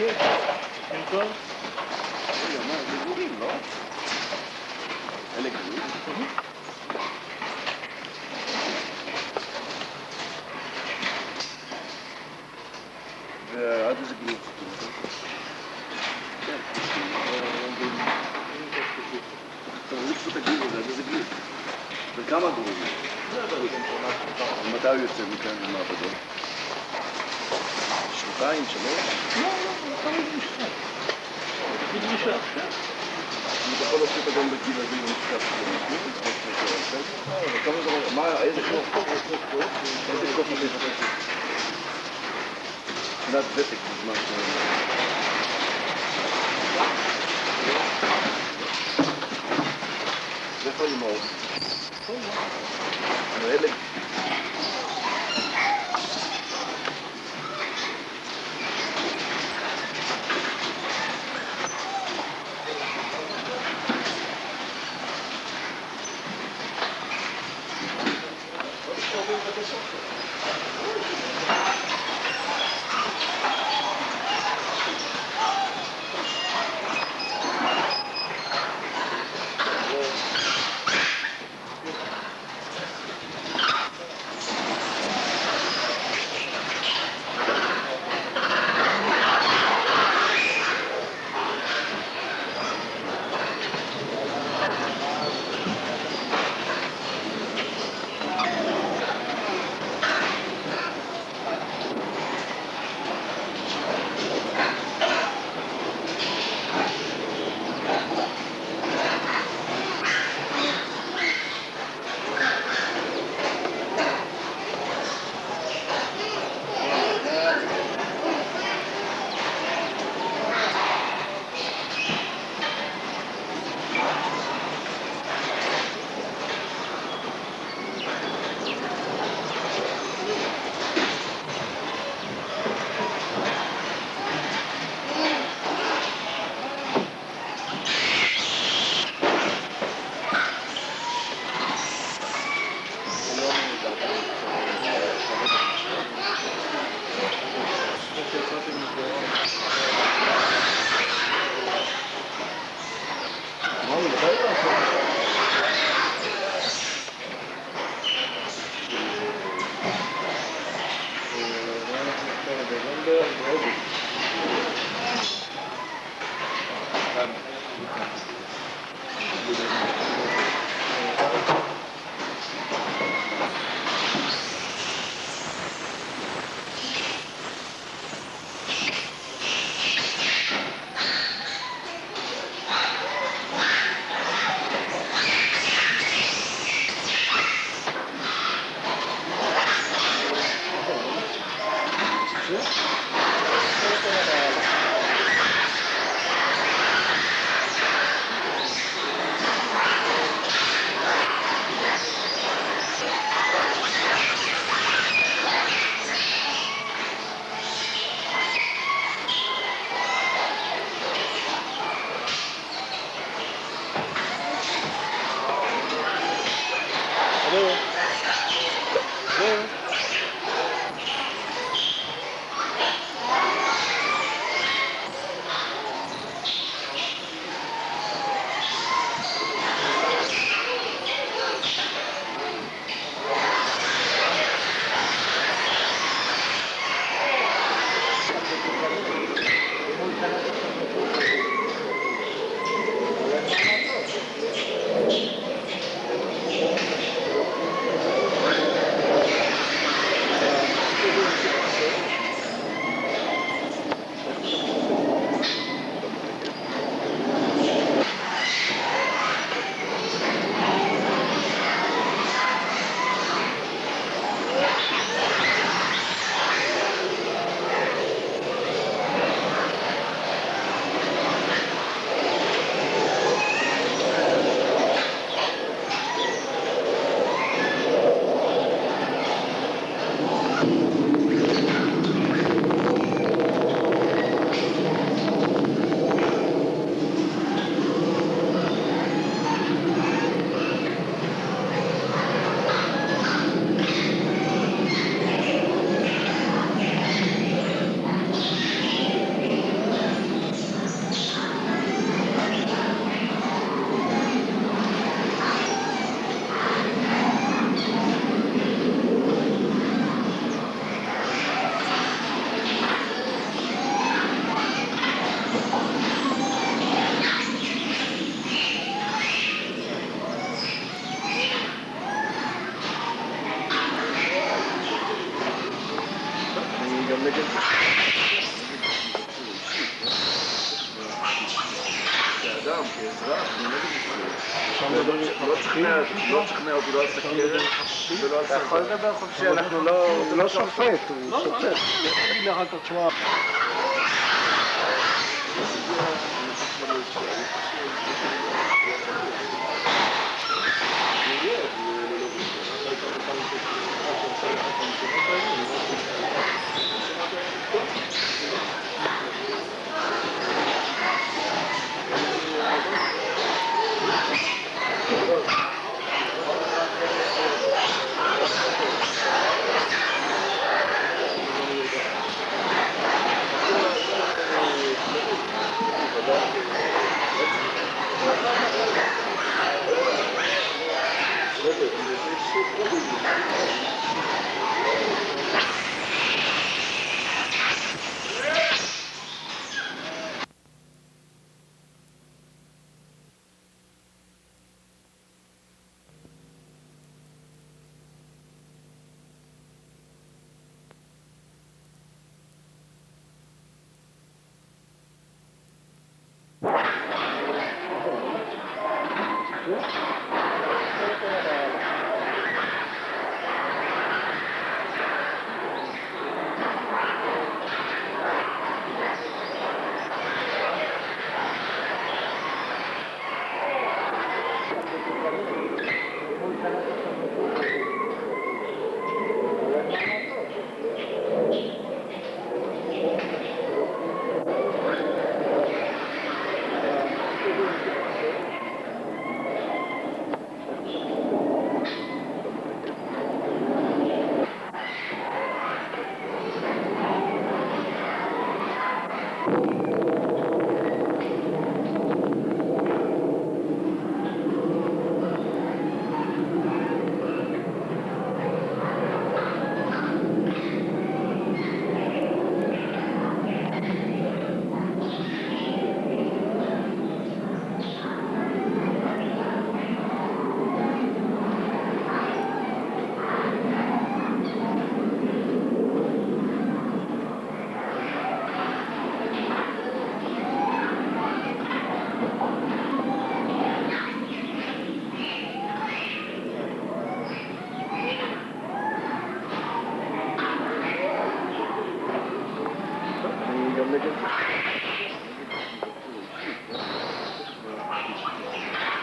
כן, במקום? רגע, מה, זה גורים, לא? אלה גורים? ועד איזה גיל חותים אותו? כן, תחזיק פה את הגיל הזה, עד איזה גיל? וכמה גורים? ומתי הוא יוצא מכאן למעבדות? 2, 3? לא, כמה זה משחק? בדרישה, כן. אני יכול להוציא אותו גם בגיל הזה עם משקף שלו. מה, איזה כוח? איזה כוח אני חושב? מבחינת ותק בזמן ואיפה אימהות? אלה גם נגד... כאדם, כאזרח, אני נגד ישראל. לא תשכנע אותי, לא על סכרת ולא על סרטן. אתה יכול לדבר חופשי, אנחנו לא שופט, הוא שופט. תגיד לך, אתה תשמע.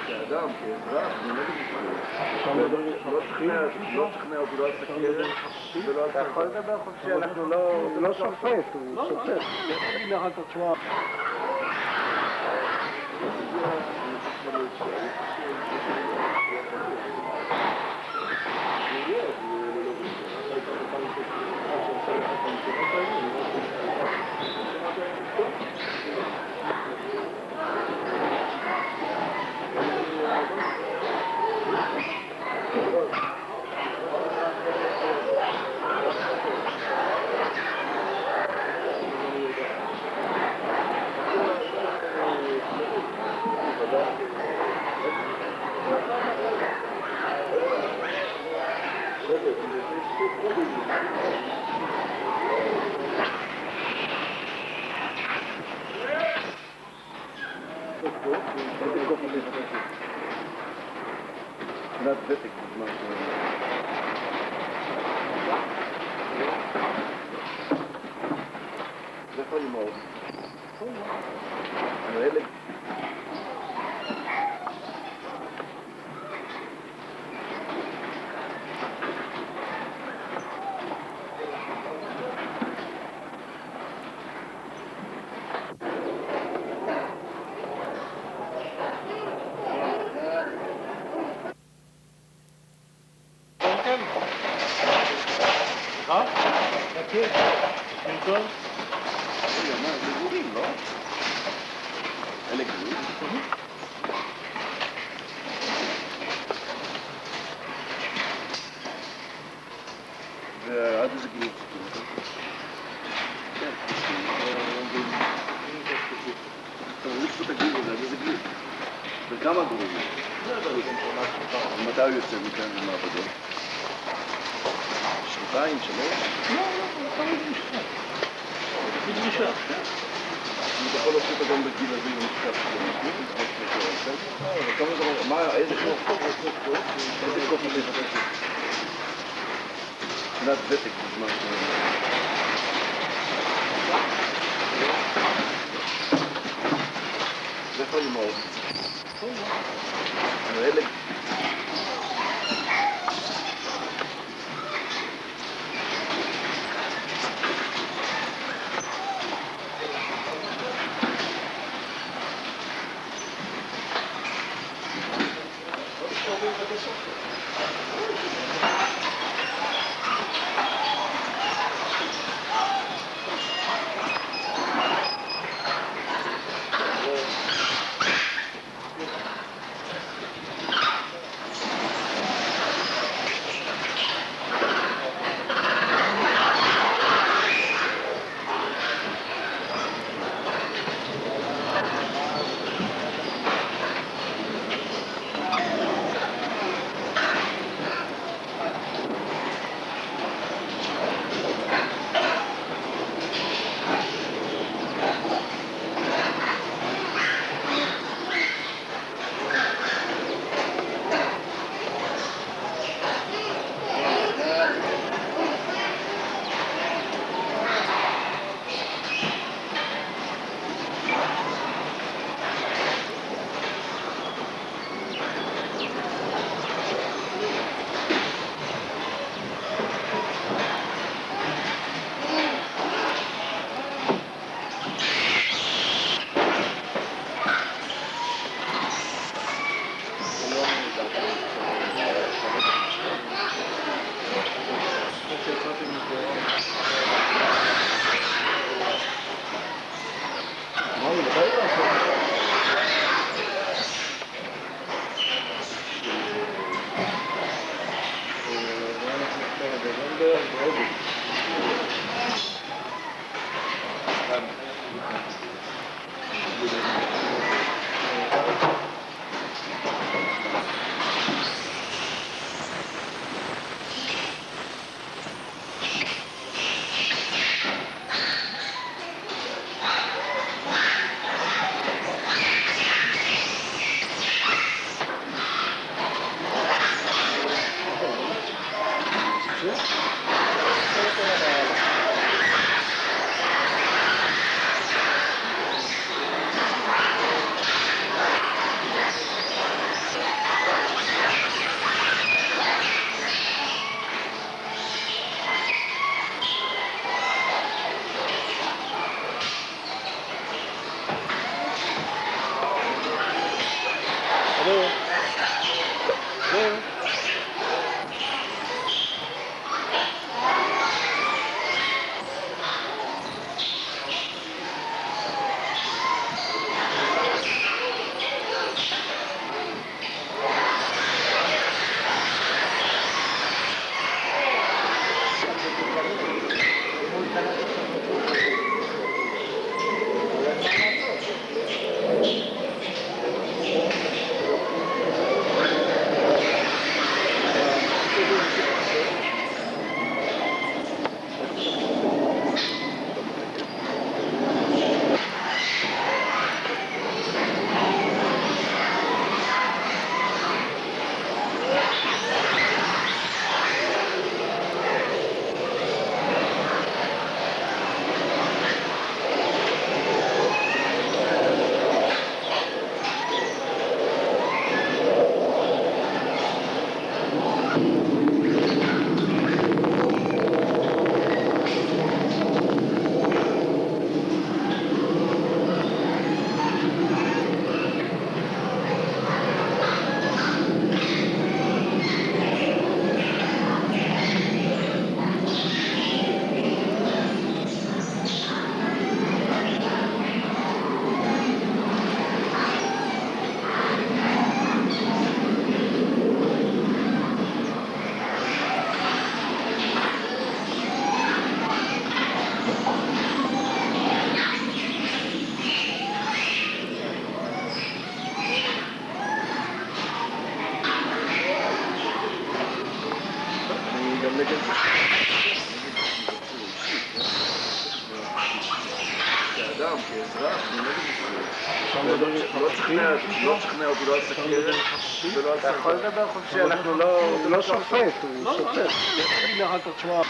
כאדם, כאזרח, אני נגד ישראל. לא תשכנע אותי, לא על סכרת ולא על סרטן. אתה יכול לדבר חופשי, אנחנו לא שופט, הוא שופט. תגיד לך, אתה תשמע. מבחינת ותק, בזמן זה יכול למור. האלה... ועד איזה גיל ציטור? כן, תראה קצת הגיל הזה, עד איזה גיל? וכמה גורים? מתי הוא יוצא מכאן למעבדות? 2, 3? לא, לא, לא, לא, נשאר, כן. אתה יכול להוציא אותו גם בגיל הזה עם משקף של המשלים, אבל כמה זה, מה, איזה קוף? איזה קוף אתה יחפש? מבחינת ותק בזמן ש... זה יכול למעוד. אלה... לא תשכנע אותי, לא אסקר ולא אתה יכול לדבר חופשי, אנחנו לא שופט, הוא שופט. תגיד לך, תשמע.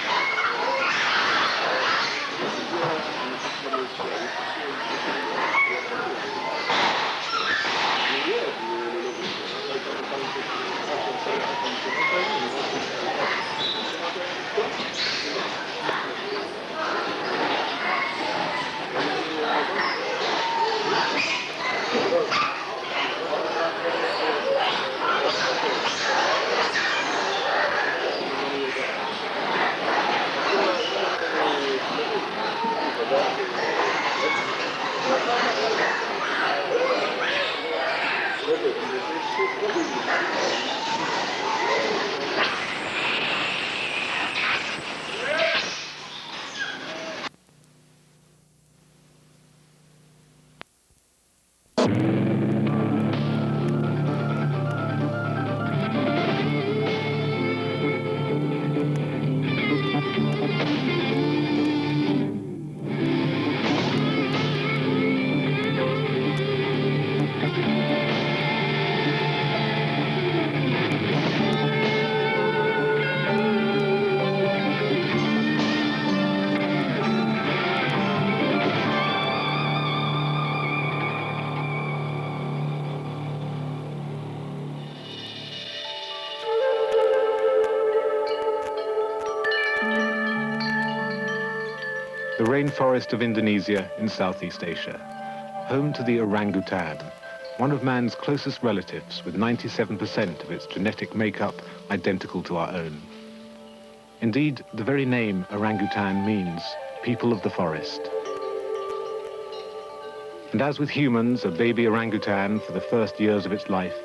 The rainforest of Indonesia in Southeast Asia, home to the orangutan, one of man's closest relatives with 97% of its genetic makeup identical to our own. Indeed, the very name orangutan means people of the forest. And as with humans, a baby orangutan for the first years of its life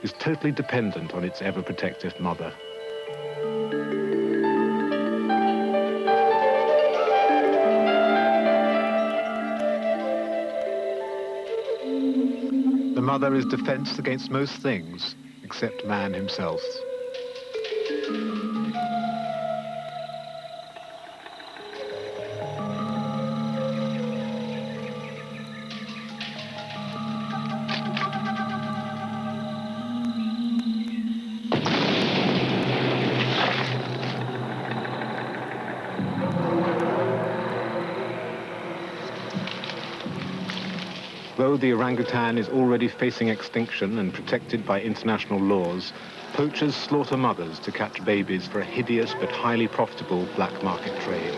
is totally dependent on its ever-protective mother. The mother is defense against most things, except man himself. Though the orangutan is already facing extinction and protected by international laws, poachers slaughter mothers to catch babies for a hideous but highly profitable black market trade.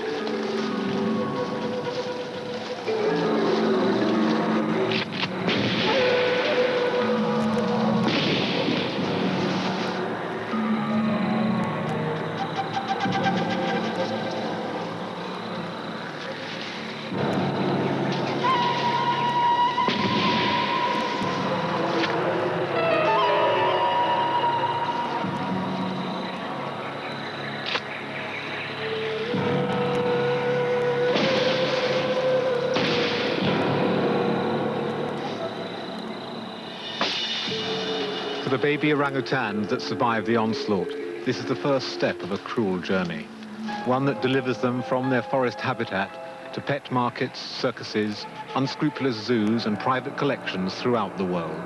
For the baby orangutans that survive the onslaught, this is the first step of a cruel journey, one that delivers them from their forest habitat to pet markets, circuses, unscrupulous zoos and private collections throughout the world.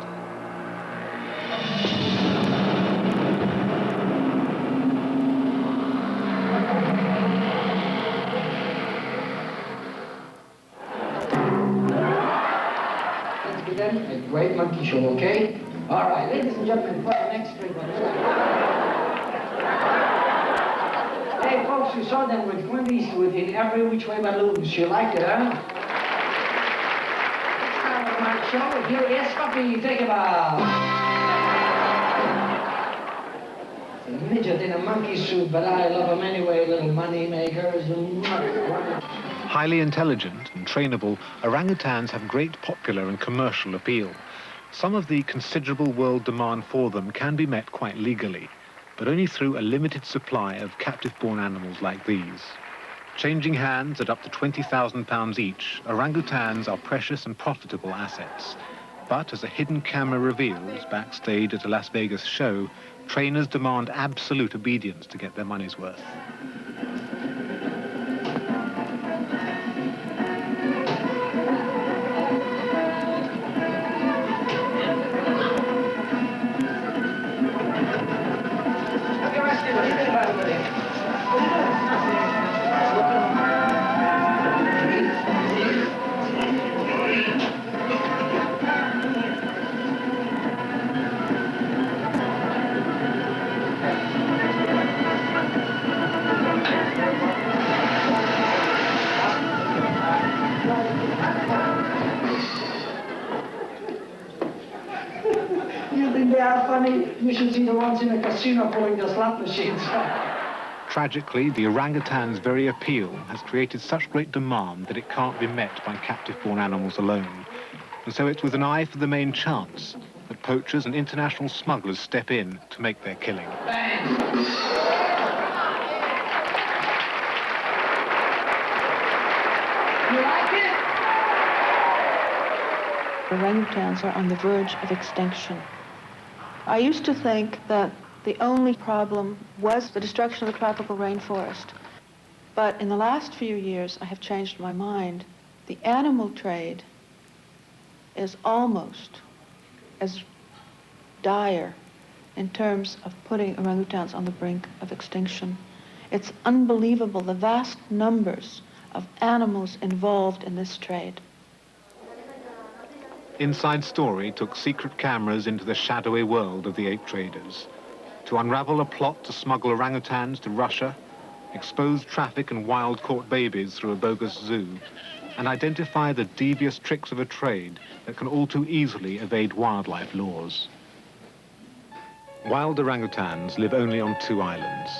Let's begin a great monkey show, okay? All right, ladies and gentlemen, for the next drink. Hey, folks, you saw them with Clint Eastwood in Every Which Way But Loose. You liked it, huh? That's my show. Here is Puppy. Take a bow. A midget in a monkey suit, but I love them anyway, little money makers. Highly intelligent and trainable, orangutans have great popular and commercial appeal. Some of the considerable world demand for them can be met quite legally, but only through a limited supply of captive-born animals like these. Changing hands at up to £20,000 each, orangutans are precious and profitable assets. But as a hidden camera reveals backstage at a Las Vegas show, trainers demand absolute obedience to get their money's worth. They are funny. You should see the ones in the casino pulling the slot machines. Tragically, the orangutan's very appeal has created such great demand that it can't be met by captive-born animals alone. And so it's with an eye for the main chance that poachers and international smugglers step in to make their killing. Bang! You like it? Orangutans are on the verge of extinction. I used to think that the only problem was the destruction of the tropical rainforest. But in the last few years, I have changed my mind. The animal trade is almost as dire in terms of putting orangutans on the brink of extinction. It's unbelievable, the vast numbers of animals involved in this trade. Inside Story took secret cameras into the shadowy world of the ape traders to unravel a plot to smuggle orangutans to Russia, expose traffic and wild-caught babies through a bogus zoo, and identify the devious tricks of a trade that can all too easily evade wildlife laws. Wild orangutans live only on 2 islands,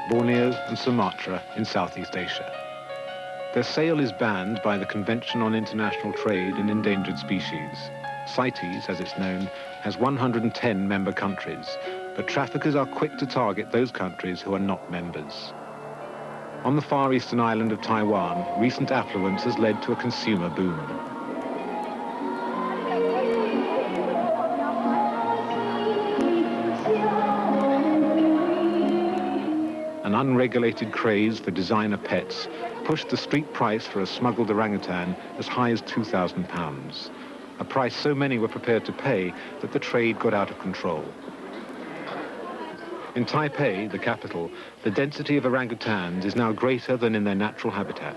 Borneo and Sumatra in Southeast Asia. Their sale is banned by the Convention on International Trade in Endangered Species. CITES, as it's known, has 110 member countries, but traffickers are quick to target those countries who are not members. On the far eastern island of Taiwan, recent affluence has led to a consumer boom. An unregulated craze for designer pets pushed the street price for a smuggled orangutan as high as £2,000, a price so many were prepared to pay that the trade got out of control. In Taipei, the capital, the density of orangutans is now greater than in their natural habitat.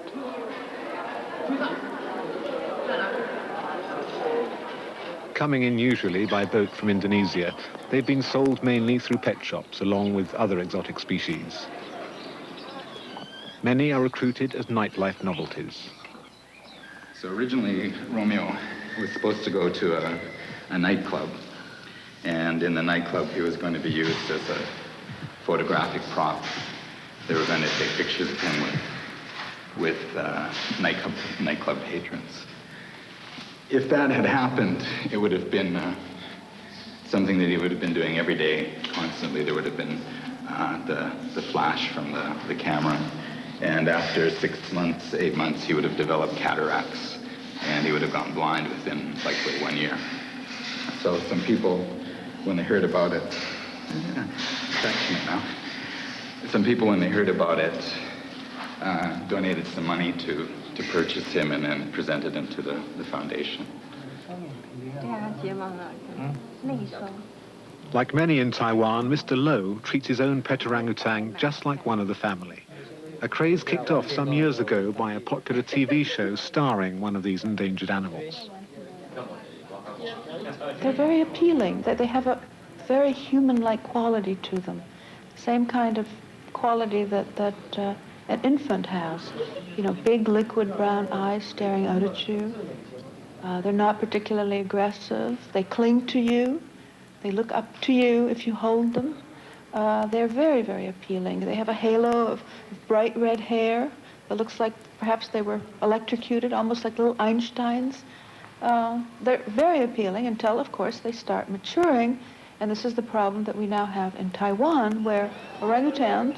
Coming in usually by boat from Indonesia, they've been sold mainly through pet shops along with other exotic species. Many are recruited as nightlife novelties. So originally, Romeo was supposed to go to a nightclub. And in the nightclub, he was going to be used as a photographic prop. They were going to take pictures of him with nightclub patrons. If that had happened, it would have been something that he would have been doing every day, constantly. There would have been the flash from the camera. And after 6 months, 8 months, he would have developed cataracts, and he would have gone blind within likely 1 year. So some people, when they heard about it, some people, when they heard about it, donated some money to purchase him and then presented him to the foundation. Like many in Taiwan, Mr. Low treats his own pet orangutan just like one of the family. A craze kicked off some years ago by a popular TV show starring one of these endangered animals. They're very appealing. They have a very human-like quality to them. Same kind of quality that an infant has. You know, big liquid brown eyes staring out at you. They're not particularly aggressive. They cling to you. They look up to you if you hold them. They're very, very appealing. They have a halo of bright red hair that looks like perhaps they were electrocuted, almost like little Einsteins. They're very appealing until, of course, they start maturing. And this is the problem that we now have in Taiwan, where orangutans,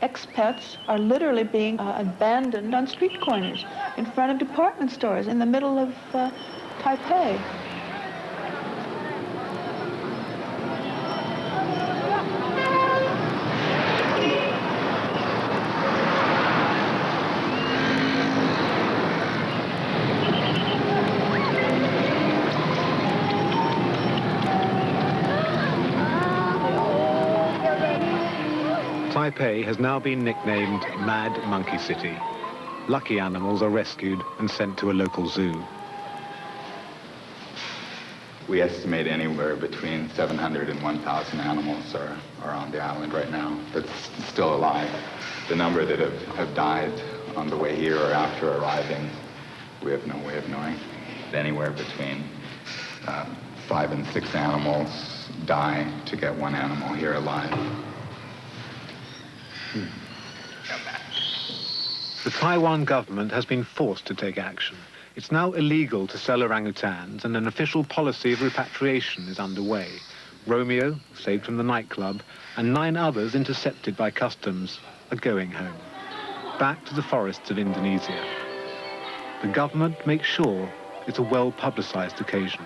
ex-pets, are literally being abandoned on street corners, in front of department stores, in the middle of Taipei. Taipei has now been nicknamed Mad Monkey City. Lucky animals are rescued and sent to a local zoo. We estimate anywhere between 700 and 1,000 animals are on the island right now that's still alive. The number that have died on the way here or after arriving, we have no way of knowing. Anywhere between 5 and 6 animals die to get one animal here alive. The Taiwan government has been forced to take action. It's now illegal to sell orangutans, and an official policy of repatriation is underway. Romeo, saved from the nightclub, and 9 others intercepted by customs, are going home, back to the forests of Indonesia. The government makes sure it's a well-publicized occasion.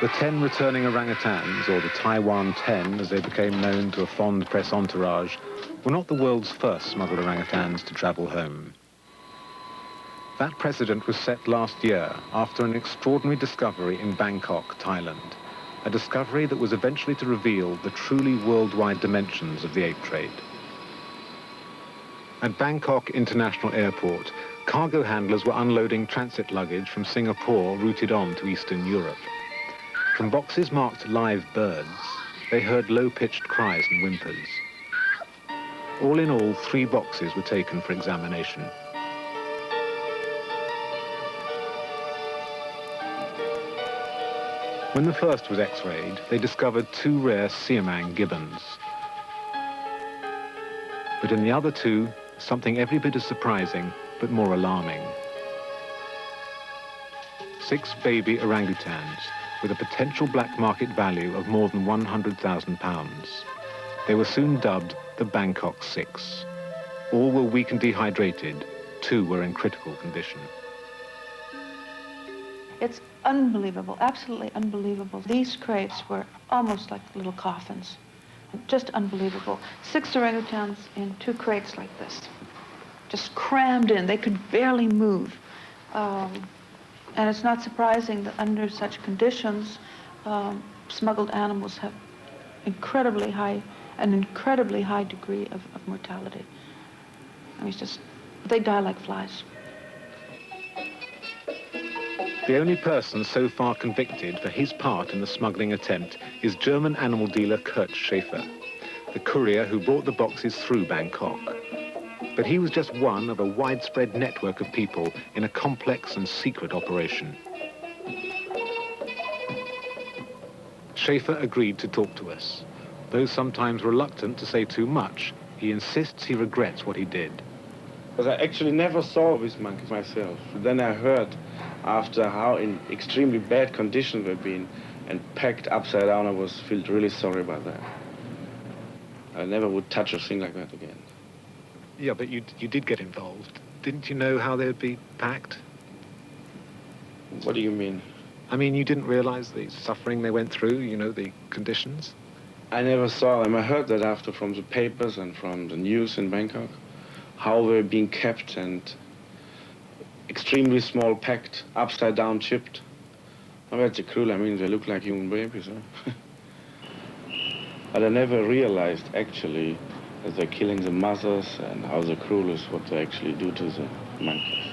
The 10 returning orangutans, or the Taiwan 10 as they became known to a fond press entourage, were not the world's first smuggled orangutans to travel home. That precedent was set last year after an extraordinary discovery in Bangkok, Thailand, a discovery that was eventually to reveal the truly worldwide dimensions of the ape trade. At Bangkok International Airport, cargo handlers were unloading transit luggage from Singapore routed on to Eastern Europe. From boxes marked live birds, they heard low-pitched cries and whimpers. All in all, 3 boxes were taken for examination. When the first was x-rayed, they discovered 2 rare Siamang gibbons. But in the other 2, something every bit as surprising, but more alarming. 6 baby orangutans, with a potential black market value of more than £100,000. They were soon dubbed the Bangkok Six. All were weak and dehydrated. 2 were in critical condition. It's unbelievable, absolutely unbelievable. These crates were almost like little coffins. Just unbelievable. 6 orangutans in 2 crates like this, just crammed in. They could barely move. And it's not surprising that under such conditions, smuggled animals have an incredibly high degree of mortality. I mean, they die like flies. The only person so far convicted for his part in the smuggling attempt is German animal dealer Kurt Schaefer, the courier who brought the boxes through Bangkok. But he was just one of a widespread network of people in a complex and secret operation. Schaefer agreed to talk to us. Though sometimes reluctant to say too much, he insists he regrets what he did. Because I actually never saw these monkeys myself. Then I heard after how in extremely bad condition they've been and packed upside down. I felt really sorry about that. I never would touch a thing like that again. Yeah, but you did get involved. Didn't you know how they would be packed? What do you mean? I mean, you didn't realize the suffering they went through, you know, the conditions? I never saw them. I heard that after from the papers and from the news in Bangkok, how they were being kept and extremely small, packed, upside down, chipped. Oh, that's cruel. I mean, they look like human babies, huh? But I never realized, actually, that they're killing the mothers and how the cruel is what they actually do to the monkeys.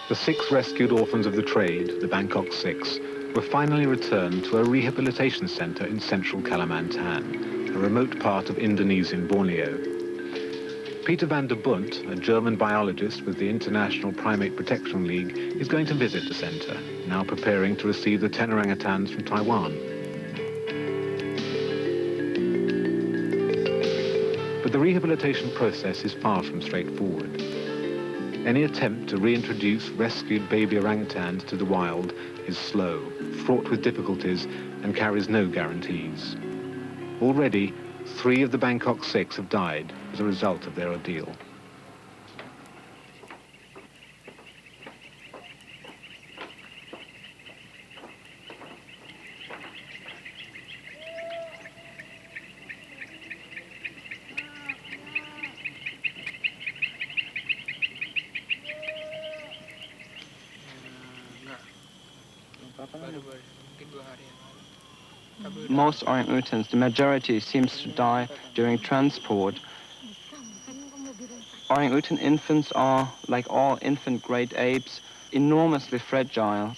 The 6 rescued orphans of the trade, the Bangkok Six, were finally returned to a rehabilitation center in central Kalimantan, a remote part of Indonesian Borneo. Peter van der Bunt, a German biologist with the International Primate Protection League, is going to visit the centre, now preparing to receive the 10 orangutans from Taiwan. But the rehabilitation process is far from straightforward. Any attempt to reintroduce rescued baby orangutans to the wild is slow, fraught with difficulties, and carries no guarantees. Already, 3 of the Bangkok Six have died as a result of their ordeal. Most orangutans, the majority, seems to die during transport. Orangutan infants are, like all infant great apes, enormously fragile.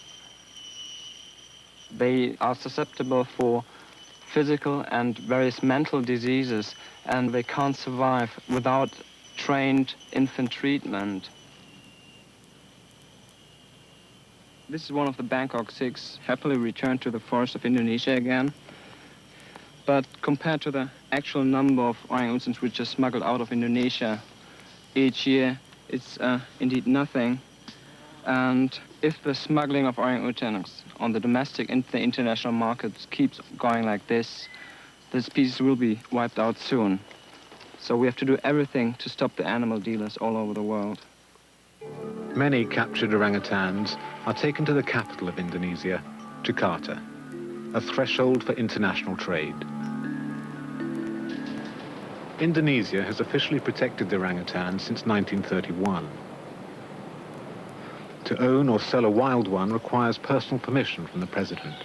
They are susceptible for physical and various mental diseases, and they can't survive without trained infant treatment. This is one of the Bangkok Six, happily returned to the forests of Indonesia again. But compared to the actual number of orangutans which are smuggled out of Indonesia each year, it's indeed nothing. And if the smuggling of orangutans on the domestic and the international markets keeps going like this, the species will be wiped out soon. So we have to do everything to stop the animal dealers all over the world. Many captured orangutans are taken to the capital of Indonesia, Jakarta, a threshold for international trade. Indonesia has officially protected the orangutan since 1931. To own or sell a wild one requires personal permission from the president.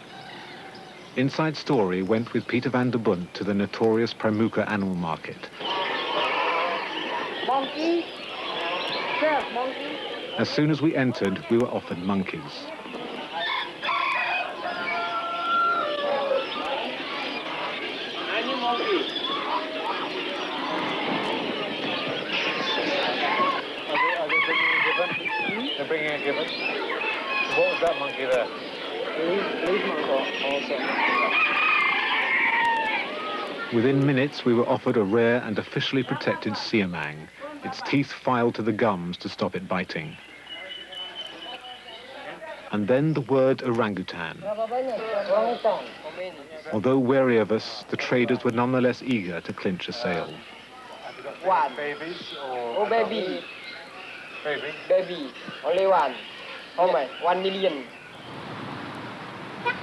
Inside Story went with Peter van der Bunt to the notorious Pramuka animal market. Monkey? Yes, monkey. As soon as we entered, we were offered monkeys. Any monkey. Are they bringing a gibbon? They're bringing a gibbon? What was that monkey there? Within minutes, we were offered a rare and officially protected siamang, its teeth filed to the gums to stop it biting. And then the word orangutan. Although wary of us, the traders were nonetheless eager to clinch a sale. One. Babies or... Oh, baby. Baby? Baby. Only one. How much? 1 million.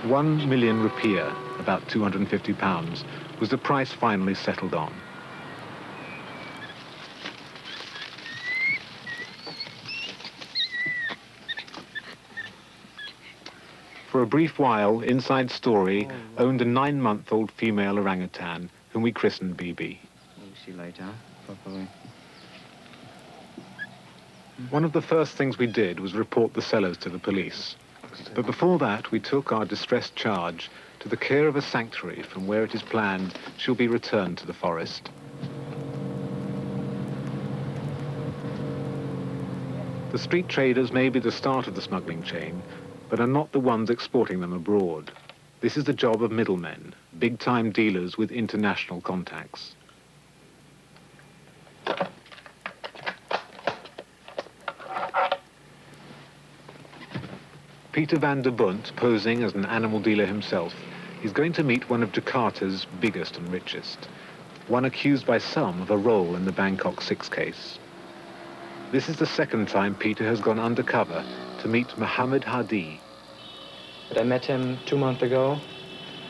1 million rupiah, about £250, was the price finally settled on. For a brief while, Inside Story owned a 9-month-old female orangutan, whom we christened BB. We'll see later, probably. One of the first things we did was report the sellers to the police. But before that, we took our distressed charge to the care of a sanctuary from where it is planned she'll be returned to the forest. The street traders may be the start of the smuggling chain, but are not the ones exporting them abroad. This is the job of middlemen, big-time dealers with international contacts. Peter van der Bunt, posing as an animal dealer himself, is going to meet one of Jakarta's biggest and richest, one accused by some of a role in the Bangkok Six case. This is the second time Peter has gone undercover to meet Muhammad Hadi. I met him 2 months ago,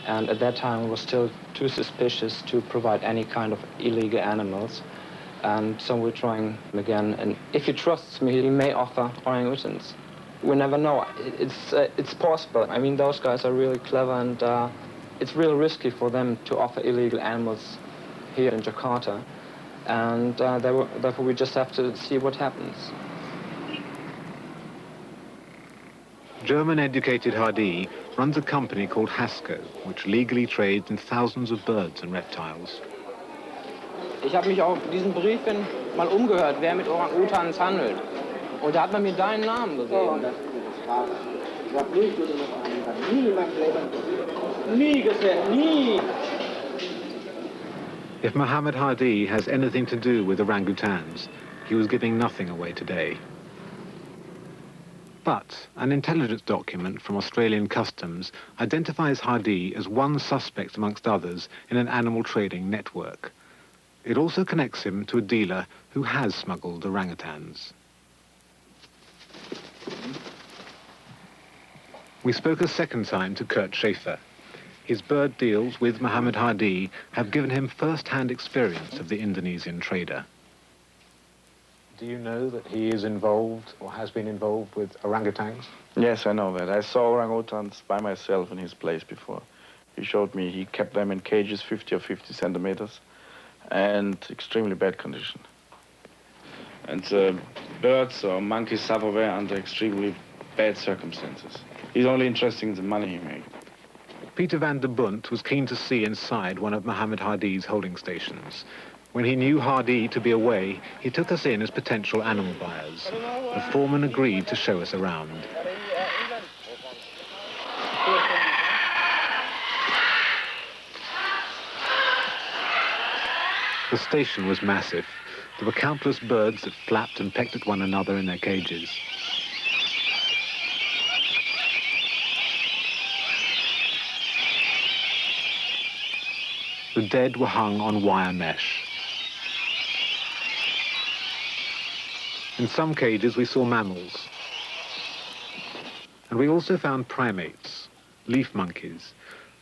and at that time I was still too suspicious to provide any kind of illegal animals. And so we're trying again, and if he trusts me, he may offer orangutans. We never know. It's possible. I mean, those guys are really clever, and it's really risky for them to offer illegal animals here in Jakarta. And therefore we just have to see what happens. German-educated Hadi runs a company called Hasko, which legally trades in thousands of birds and reptiles. Ich habe mich auf diesen Briefen mal umgehört, wer mit Orangutans handelt. Und da hat man mir deinen Namen gegeben. Nie gesehen, nie. If Mohammed Hadi has anything to do with orangutans, he was giving nothing away today. But an intelligence document from Australian Customs identifies Hadi as one suspect amongst others in an animal trading network. It also connects him to a dealer who has smuggled orangutans. We spoke a second time to Kurt Schaefer. His bird deals with Mohammed Hadi have given him first-hand experience of the Indonesian trader. Do you know that he is involved or has been involved with orangutans? Yes, I know that. I saw orangutans by myself in his place before. He showed me he kept them in cages 50 or 50 centimeters and extremely bad condition. And birds or monkeys suffer there under extremely bad circumstances. He's only interested in the money he makes. Peter van der Bunt was keen to see inside one of Mohammed Hadi's holding stations. When he knew Hadi to be away, he took us in as potential animal buyers. The foreman agreed to show us around. The station was massive. There were countless birds that flapped and pecked at one another in their cages. The dead were hung on wire mesh. In some cages we saw mammals. And we also found primates, leaf monkeys.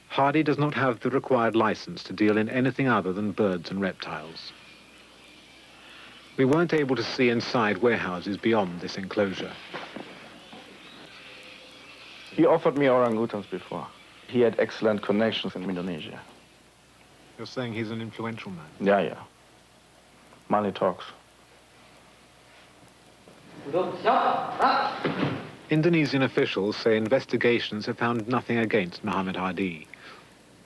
Hadi does not have the required license to deal in anything other than birds and reptiles. We weren't able to see inside warehouses beyond this enclosure. He offered me orangutans before. He had excellent connections in Indonesia. You're saying he's an influential man? Yeah. Money talks. Indonesian officials say investigations have found nothing against Mohammed Hadi,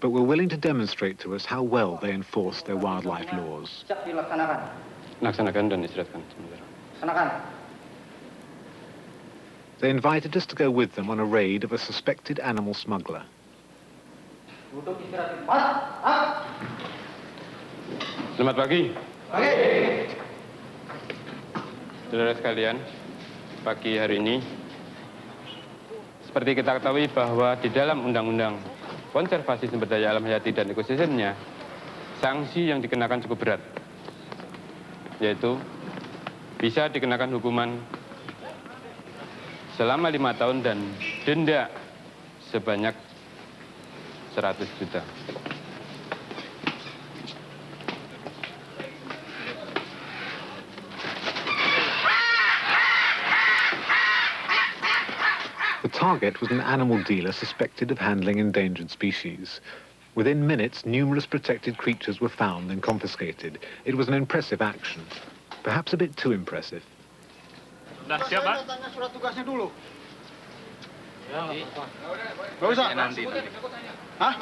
but were willing to demonstrate to us how well they enforce their wildlife laws. They invited us to go with them on a raid of a suspected animal smuggler. Selamat pagi. Saudara sekalian, pagi hari ini, seperti kita ketahui bahwa di dalam Undang-Undang Konservasi Sumber Daya Alam Hayati dan Ekosistemnya, sanksi yang dikenakan cukup berat, yaitu bisa dikenakan hukuman selama 5 tahun dan denda sebanyak 100 juta. The target was an animal dealer suspected of handling endangered species. Within minutes, numerous protected creatures were found and confiscated. It was an impressive action, perhaps a bit too impressive. Udah siap, Pak? Tanya surat tugasnya dulu. Ya, nggak usah. Nanti. Hah?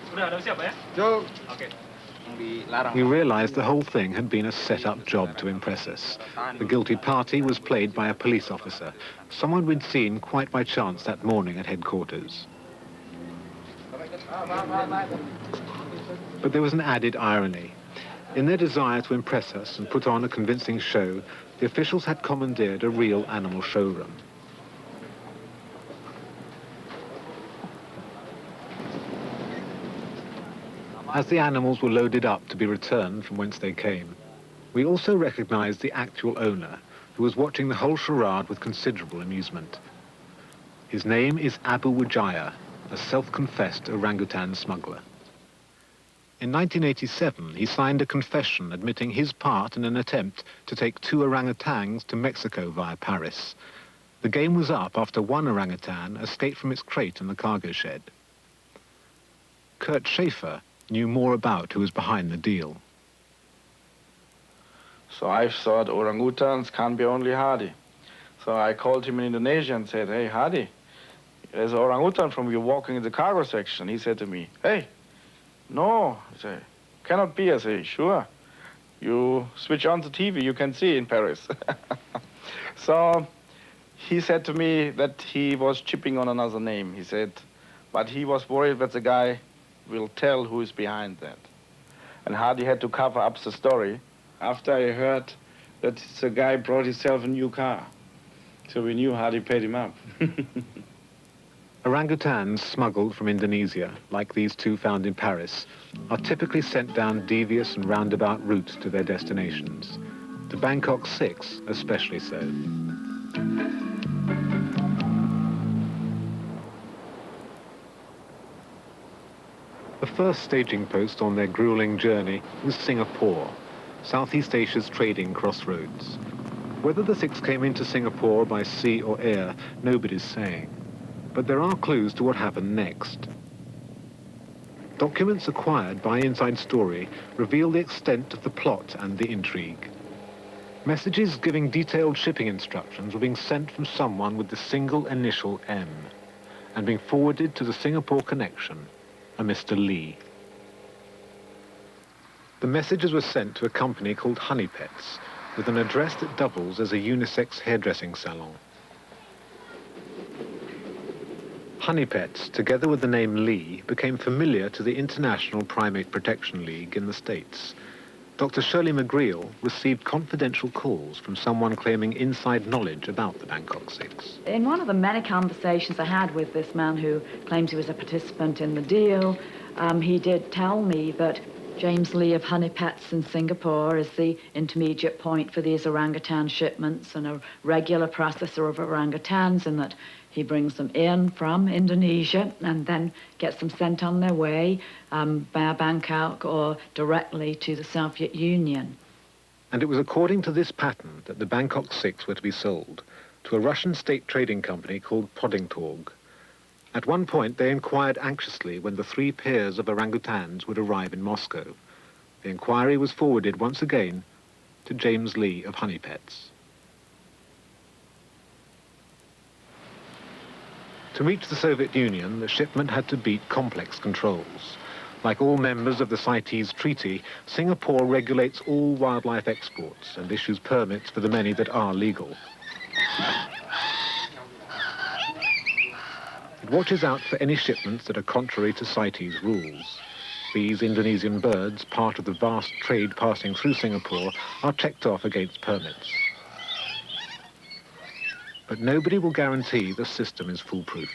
Sudah ada siap, Pak ya? Yo. Oke. We realized the whole thing had been a set-up job to impress us. The guilty party was played by a police officer, someone we'd seen quite by chance that morning at headquarters. But there was an added irony. In their desire to impress us and put on a convincing show, the officials had commandeered a real animal showroom. As the animals were loaded up to be returned from whence they came, we also recognized the actual owner, who was watching the whole charade with considerable amusement. His name is Abu Wijaya, a self-confessed orangutan smuggler. In 1987, he signed a confession admitting his part in an attempt to take 2 orangutans to Mexico via Paris. The game was up after one orangutan escaped from its crate in the cargo shed. Kurt Schaefer knew more about who was behind the deal. So I thought orangutans can't be only Hadi. So I called him in Indonesia and said, hey, Hadi, there's an orangutan from you walking in the cargo section. He said to me, hey, No, I say, cannot be. I say, sure. You switch on the TV, you can see in Paris. So he said to me that he was chipping on another name. He said, but he was worried that the guy will tell who is behind that. And Hardy had to cover up the story after I heard that the guy brought himself a new car. So we knew Hardy paid him up. Orangutans smuggled from Indonesia, like these two found in Paris, are typically sent down devious and roundabout routes to their destinations. To Bangkok 6, especially so. The first staging post on their grueling journey was Singapore, Southeast Asia's trading crossroads. Whether the Six came into Singapore by sea or air, nobody's saying. But there are clues to what happened next. Documents acquired by Inside Story reveal the extent of the plot and the intrigue. Messages giving detailed shipping instructions were being sent from someone with the single initial M, and being forwarded to the Singapore connection, a Mr. Lee. The messages were sent to a company called Honey Pets, with an address that doubles as a unisex hairdressing salon. Honey Pets, together with the name Lee, became familiar to the International Primate Protection League in the States. Dr. Shirley McGreal received confidential calls from someone claiming inside knowledge about the Bangkok Six. In one of the many conversations I had with this man who claims he was a participant in the deal, he did tell me that James Lee of Honey Pets in Singapore is the intermediate point for these orangutan shipments and a regular processor of orangutans, and that he brings them in from Indonesia and then gets them sent on their way via Bangkok or directly to the Soviet Union. And it was according to this pattern that the Bangkok Six were to be sold to a Russian state trading company called Poddingtorg. At one point, they inquired anxiously when the 3 pairs of orangutans would arrive in Moscow. The inquiry was forwarded once again to James Lee of Honey Pets. To reach the Soviet Union, the shipment had to beat complex controls. Like all members of the CITES Treaty, Singapore regulates all wildlife exports and issues permits for the many that are legal. It watches out for any shipments that are contrary to CITES rules. These Indonesian birds, part of the vast trade passing through Singapore, are checked off against permits. But nobody will guarantee the system is foolproof.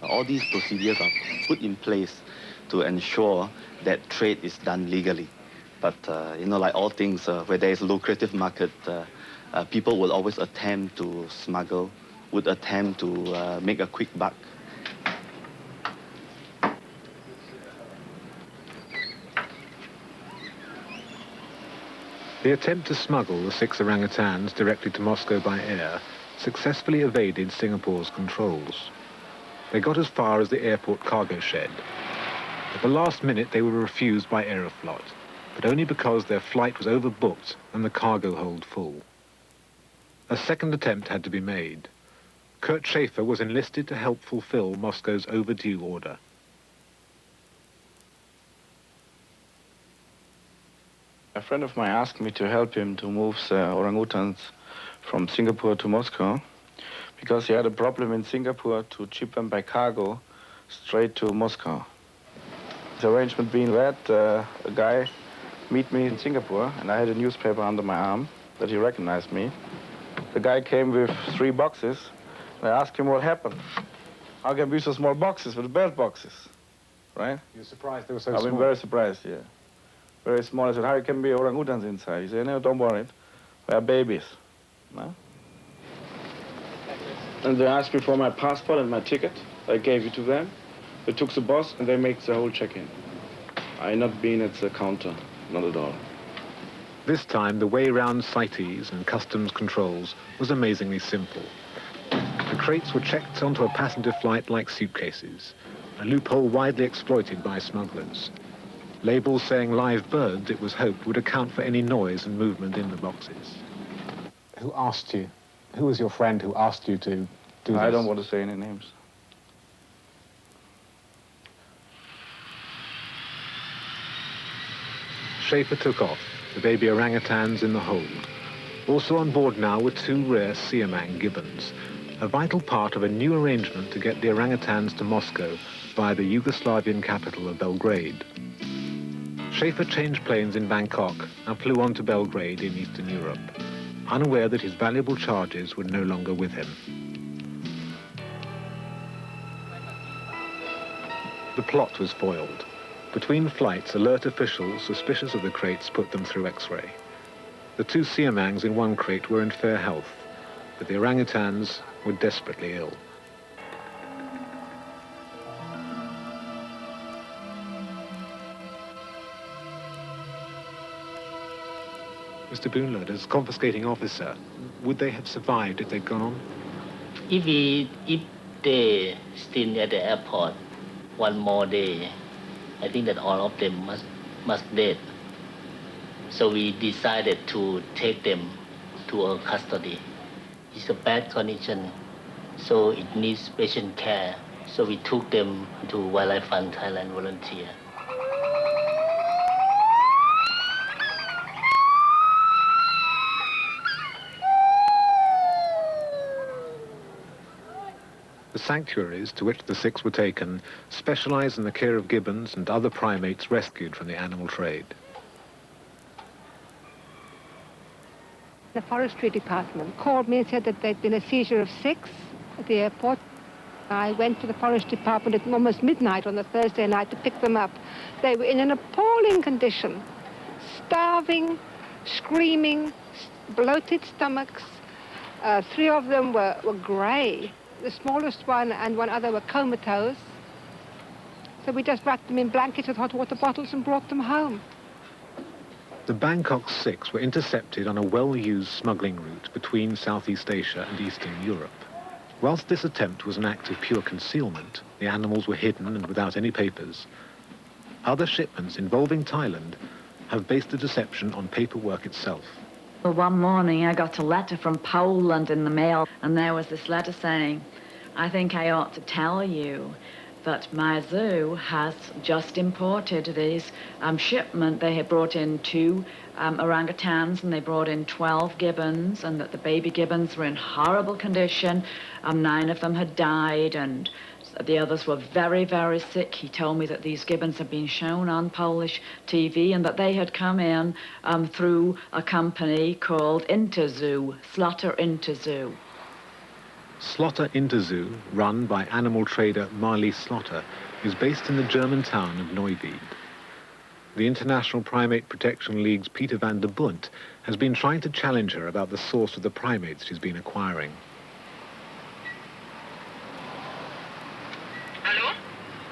All these procedures are put in place to ensure that trade is done legally. But, like all things, where there is a lucrative market, people will always attempt to smuggle, would attempt to make a quick buck. The attempt to smuggle the 6 orangutans directly to Moscow by air successfully evaded Singapore's controls. They got as far as the airport cargo shed. At the last minute, they were refused by Aeroflot, but only because their flight was overbooked and the cargo hold full. A second attempt had to be made. Kurt Schaefer was enlisted to help fulfill Moscow's overdue order. A friend of mine asked me to help him to move the orangutans from Singapore to Moscow because he had a problem in Singapore to ship them by cargo straight to Moscow. The arrangement being that a guy meet me in Singapore, and I had a newspaper under my arm that he recognized me. The guy came with 3 boxes, and I asked him what happened. How can we use so small boxes with belt boxes, right? You're surprised they were so I've small? been very surprised, yeah. Very small. I said, how can be orangutans inside? He said, no, don't worry. They are babies. No? And they asked me for my passport and my ticket. I gave it to them. They took the bus and they make the whole check-in. I not been at the counter, not at all. This time, the way round CITES and customs controls was amazingly simple. The crates were checked onto a passenger flight like suitcases, a loophole widely exploited by smugglers. Labels saying live birds, it was hoped, would account for any noise and movement in the boxes. Who asked you? Who was your friend who asked you to do this? I don't want to say any names. Schaefer took off, the baby orangutans in the hold. Also on board now were 2 rare Siamang gibbons, a vital part of a new arrangement to get the orangutans to Moscow via the Yugoslavian capital of Belgrade. Schaefer changed planes in Bangkok and flew on to Belgrade in Eastern Europe, unaware that his valuable charges were no longer with him. The plot was foiled. Between flights, alert officials suspicious of the crates put them through X-ray. The 2 Siamangs in one crate were in fair health, but the orangutans were desperately ill. Mr. Boonlord, as confiscating officer, would they have survived if they'd gone on? If they stayed at the airport one more day, I think that all of them must dead. So we decided to take them to our custody. It's a bad condition, so it needs patient care. So we took them to Wildlife Fund Thailand volunteer. The sanctuaries to which the 6 were taken specialize in the care of gibbons and other primates rescued from the animal trade. The forestry department called me and said that there'd been a seizure of 6 at the airport. I went to the forest department at almost midnight on the Thursday night to pick them up. They were in an appalling condition, starving, screaming, bloated stomachs. 3 of them were grey. The smallest one and one other were comatose. So we just wrapped them in blankets with hot water bottles and brought them home. The Bangkok Six were intercepted on a well-used smuggling route between Southeast Asia and Eastern Europe. Whilst this attempt was an act of pure concealment, the animals were hidden and without any papers. Other shipments involving Thailand have based the deception on paperwork itself. Well, one morning I got a letter from Poland in the mail, and there was this letter saying, "I think I ought to tell you that my zoo has just imported this shipment. They had brought in 2 orangutans and they brought in 12 gibbons, and that the baby gibbons were in horrible condition. 9 of them had died and the others were very, very sick. He told me that these gibbons had been shown on Polish TV and that they had come in through a company called Interzoo, Slaughter Interzoo. Slaughter Interzoo, run by animal trader Marley Slaughter, is based in the German town of Neuwied. The International Primate Protection League's Peter van der Bunt has been trying to challenge her about the source of the primates she's been acquiring.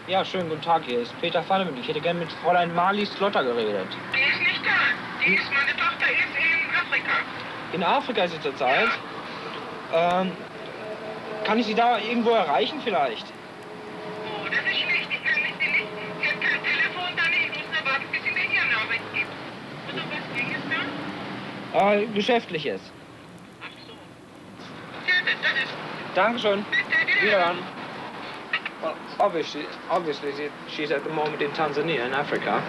Ja, schönen guten Tag, hier ist Peter van der Bunt. Ich hätte gerne mit Fräulein Marley Slaughter geredet. Die ist nicht da. Meine Tochter ist in Afrika. In Afrika ist sie zurzeit. Kann ich Sie da irgendwo erreichen vielleicht? Oh, das ist schlecht. Ich kann nicht. Sie hat kein Telefon, dann ich muss da warten, bis sie mir ihren Arbeit gibt. Und um was ging es da? Geschäftliches. Ach so. Ja, das ist... Dankeschön. Bitte, Wiederhören. Well, obviously she's at the moment in Tanzania, in Africa.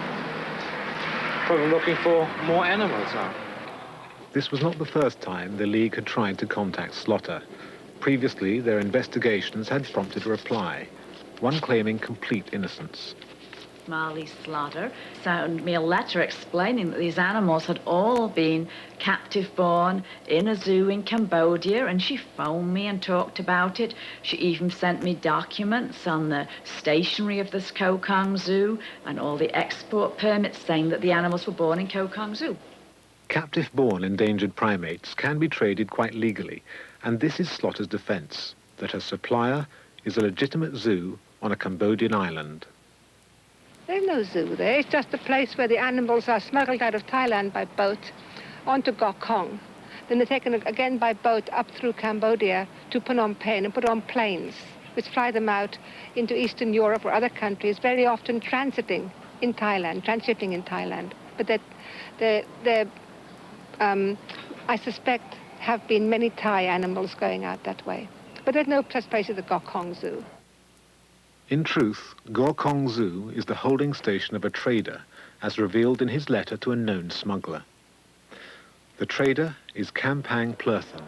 Probably looking for more animals now. This was not the first time the League had tried to contact Slaughter. Previously, their investigations had prompted a reply, one claiming complete innocence. Marley Slaughter sent me a letter explaining that these animals had all been captive-born in a zoo in Cambodia, and she phoned me and talked about it. She even sent me documents on the stationery of this Koh Kong Zoo and all the export permits saying that the animals were born in Koh Kong Zoo. Captive-born endangered primates can be traded quite legally, and this is Slaughter's defense, that her supplier is a legitimate zoo on a Cambodian island. There's no zoo there. It's just a place where the animals are smuggled out of Thailand by boat onto Koh Kong. Then they're taken again by boat up through Cambodia to Phnom Penh and put on planes, which fly them out into Eastern Europe or other countries, very often transiting in Thailand, transshipping in Thailand. But that I suspect have been many Thai animals going out that way. But there's no such place as the Koh Kong Zoo. In truth, Koh Kong Zoo is the holding station of a trader, as revealed in his letter to a known smuggler. The trader is Kampang Plerthan,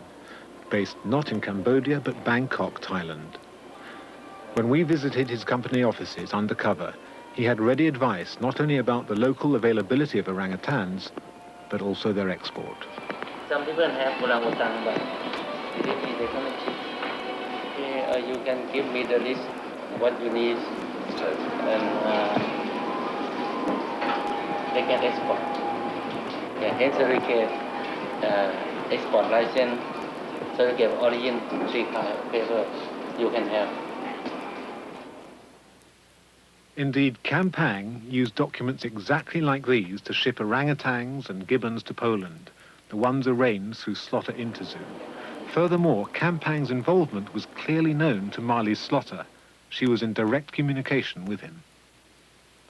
based not in Cambodia but Bangkok, Thailand. When we visited his company offices undercover, he had ready advice not only about the local availability of orangutans, but also their export. Some people have orangutan, but really they come cheap. You can give me the list, what you need, and they can export. Yeah, hence certificate, export license, certificate of origin, 3 kind of paper you can have. Indeed, Kampang used documents exactly like these to ship orangutans and gibbons to Poland, the ones arranged through Slaughter into Zoo. Furthermore, Kampang's involvement was clearly known to Marley's Slaughter. She was in direct communication with him.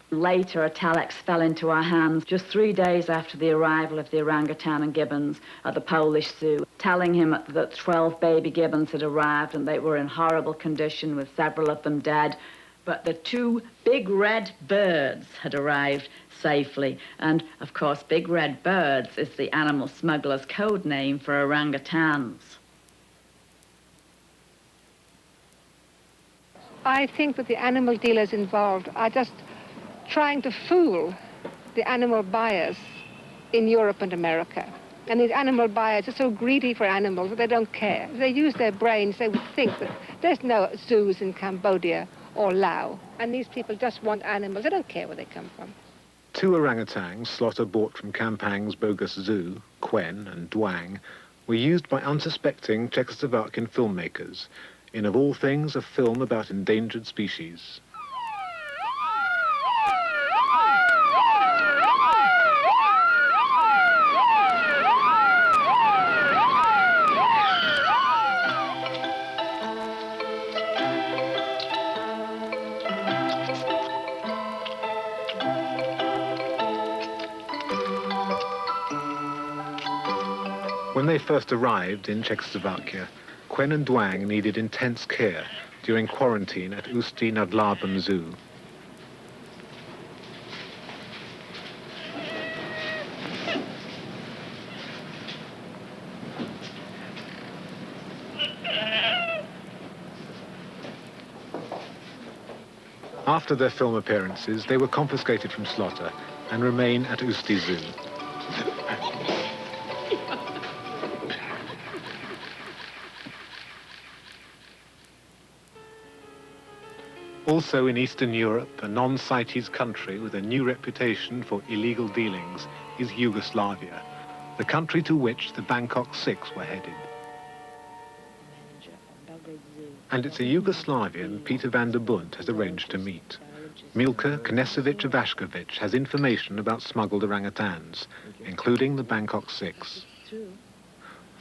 Later, a telex fell into our hands just 3 days after the arrival of the orangutan and gibbons at the Polish zoo, telling him that 12 baby gibbons had arrived and they were in horrible condition, with several of them dead. But the 2 big red birds had arrived safely. And, of course, big red birds is the animal smugglers' code name for orangutans. I think that the animal dealers involved are just trying to fool the animal buyers in Europe and America. And these animal buyers are so greedy for animals that they don't care. If they use their brains, they would think that there's no zoos in Cambodia or Laos, and these people just want animals. They don't care where they come from. 2 orangutans Slaughter bought from Kampang's Bogus zoo, Quen and Duang, were used by unsuspecting Czechoslovakian filmmakers in, of all things, a film about endangered species. When they first arrived in Czechoslovakia, Quen and Duang needed intense care during quarantine at Ústí nad Labem Zoo. After their film appearances, they were confiscated from Slaughter and remain at Ústí Zoo. Also in Eastern Europe, a non-CITES country with a new reputation for illegal dealings, is Yugoslavia, the country to which the Bangkok Six were headed. And it's a Yugoslavian Peter van der Bunt has arranged to meet. Milka Knesevic-Vaškovic has information about smuggled orangutans, including the Bangkok Six.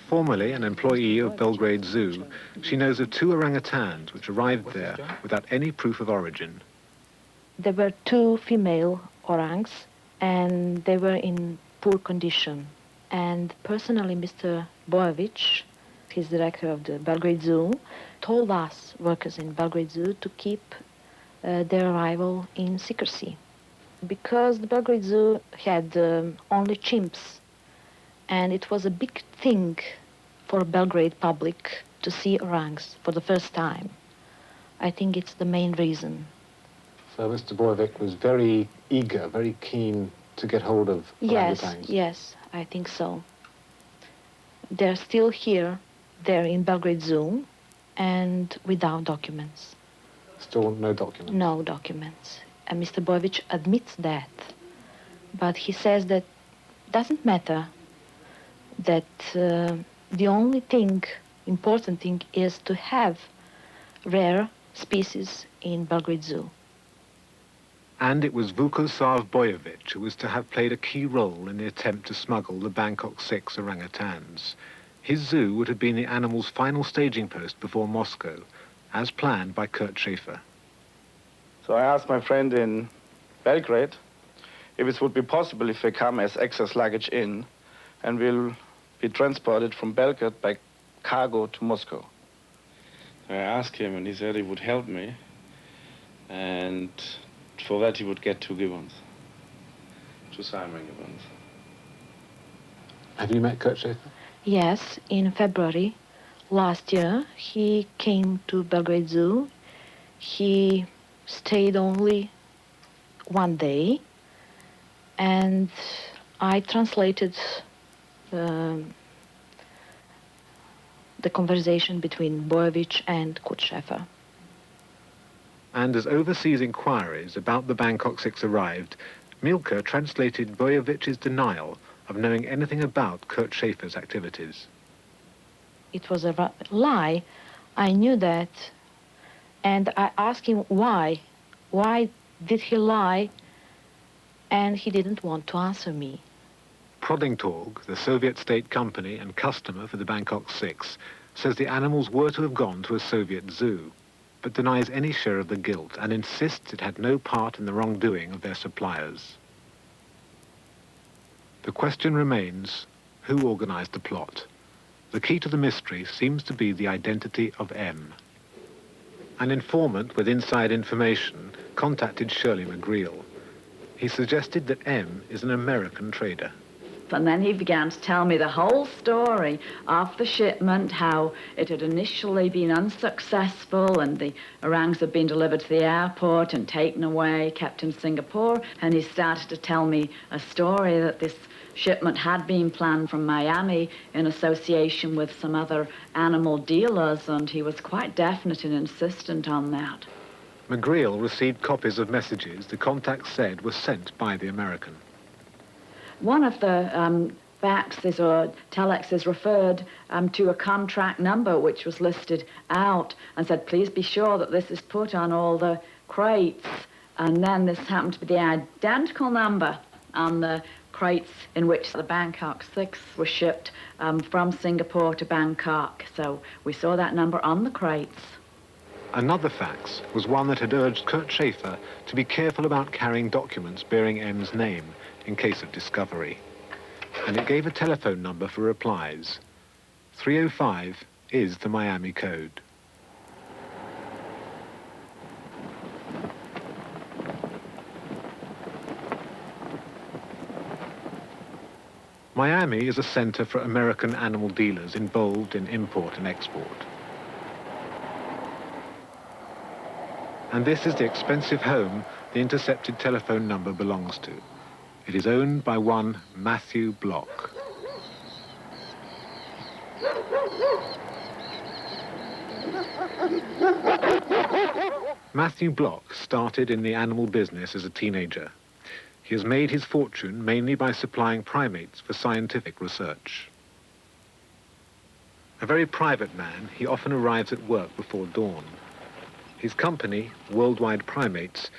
Formerly an employee of Belgrade Zoo, she knows of 2 orangutans which arrived there without any proof of origin. There were 2 female orangs, and they were in poor condition. And personally, Mr. Bojovic, he's director of the Belgrade Zoo, told us, workers in Belgrade Zoo, to keep their arrival in secrecy. Because the Belgrade Zoo had only chimps, and it was a big thing for Belgrade public to see orangs for the first time. I think it's the main reason. So Mr. Bojovic was very eager, very keen to get hold of orangutans. Yes, I think so. They're still here, they're in Belgrade Zoo, and without documents. Still no documents? No documents. And Mr. Bojovic admits that. But he says that doesn't matter, that the only thing, important thing, is to have rare species in Belgrade Zoo. And it was Vukosav Bojovic who was to have played a key role in the attempt to smuggle the Bangkok Six orangutans. His zoo would have been the animal's final staging post before Moscow, as planned by Kurt Schaefer. So I asked my friend in Belgrade if it would be possible if they come as excess luggage in and will be transported from Belgrade by cargo to Moscow. I asked him and he said he would help me, and for that he would get 2 gibbons. to sign events. Have you met Kurt Schaefer? Yes, in February last year, he came to Belgrade Zoo. He stayed only one day, and I translated the conversation between Boyovich and Kurt Schaefer. And as overseas inquiries about the Bangkok Six arrived, Milka translated Boyovich's denial of knowing anything about Kurt Schaefer's activities. It was a lie. I knew that. And I asked him why. Why did he lie? And he didn't want to answer me. Proddingtorg, the Soviet state company and customer for the Bangkok Six, says the animals were to have gone to a Soviet zoo, but denies any share of the guilt and insists it had no part in the wrongdoing of their suppliers. The question remains, who organized the plot? The key to the mystery seems to be the identity of M. An informant with inside information contacted Shirley McGreal. He suggested that M is an American trader. And then he began to tell me the whole story of the shipment, how it had initially been unsuccessful and the orangs had been delivered to the airport and taken away, kept in Singapore. And he started to tell me a story that this shipment had been planned from Miami in association with some other animal dealers, and he was quite definite and insistent on that. McGreal received copies of messages the contact said were sent by the American. One of the faxes or telexes referred to a contract number which was listed out and said, please be sure that this is put on all the crates. And then this happened to be the identical number on the crates in which the Bangkok Six was shipped from Singapore to Bangkok. So we saw that number on the crates. Another fax was one that had urged Kurt Schaefer to be careful about carrying documents bearing M's name in case of discovery. And it gave a telephone number for replies. 305 is the Miami code. Miami is a center for American animal dealers involved in import and export. And this is the expensive home the intercepted telephone number belongs to. It is owned by one Matthew Block. Matthew Block started in the animal business as a teenager. He has made his fortune mainly by supplying primates for scientific research. A very private man, he often arrives at work before dawn. His company, Worldwide Primates,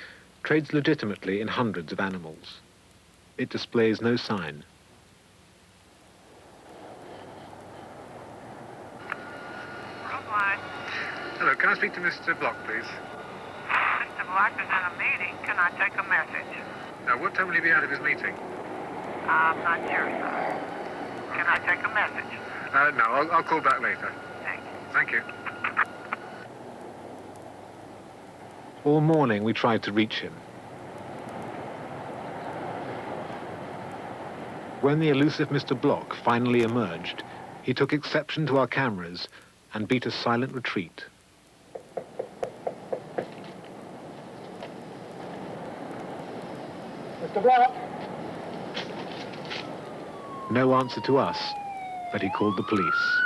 trades legitimately in hundreds of animals. It displays no sign. Worldwide. Hello, can I speak to Mr. Block, please? Mr. Black is in a meeting. Can I take a message? What time will he be out of his meeting? I'm not sure, sir. Can I take a message? No, I'll call back later. Thank you. All morning we tried to reach him. When the elusive Mr. Block finally emerged, he took exception to our cameras and beat a silent retreat. Mr. Block. No answer to us, but he called the police.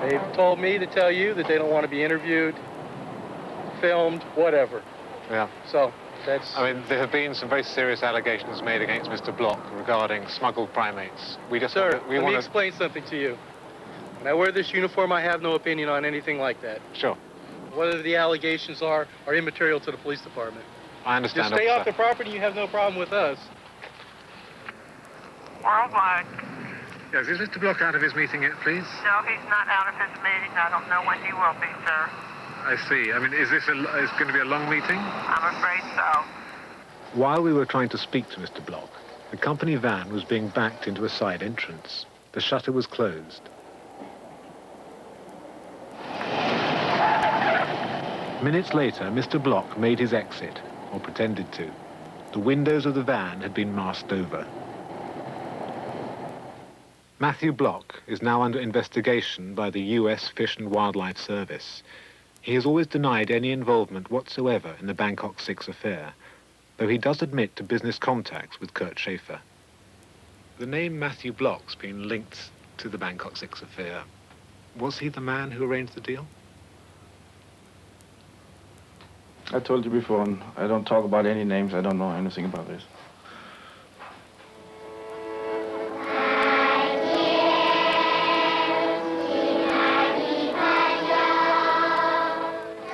They've told me to tell you that they don't want to be interviewed, filmed, whatever. Yeah. So that's... I mean, there have been some very serious allegations made against Mr. Block regarding smuggled primates. We just Sir, we let want me to explain something to you. When I wear this uniform, I have no opinion on anything like that. Sure. Whether the allegations are immaterial to the police department. I understand. Just stay off officer. the property, you have no problem with us. Worldwide. Yes, is Mr. Block out of his meeting yet, please? No, he's not out of his meeting. I don't know when he will be, sir. I see. I mean, is going to be a long meeting? I'm afraid so. While we were trying to speak to Mr. Block, the company van was being backed into a side entrance. The shutter was closed. Minutes later, Mr. Block made his exit, or pretended to. The windows of the van had been masked over. Matthew Block is now under investigation by the US Fish and Wildlife Service. He has always denied any involvement whatsoever in the Bangkok Six affair, though he does admit to business contacts with Kurt Schaefer. The name Matthew Block's been linked to the Bangkok Six affair. Was he the man who arranged the deal? I told you before, I don't talk about any names. I don't know anything about this.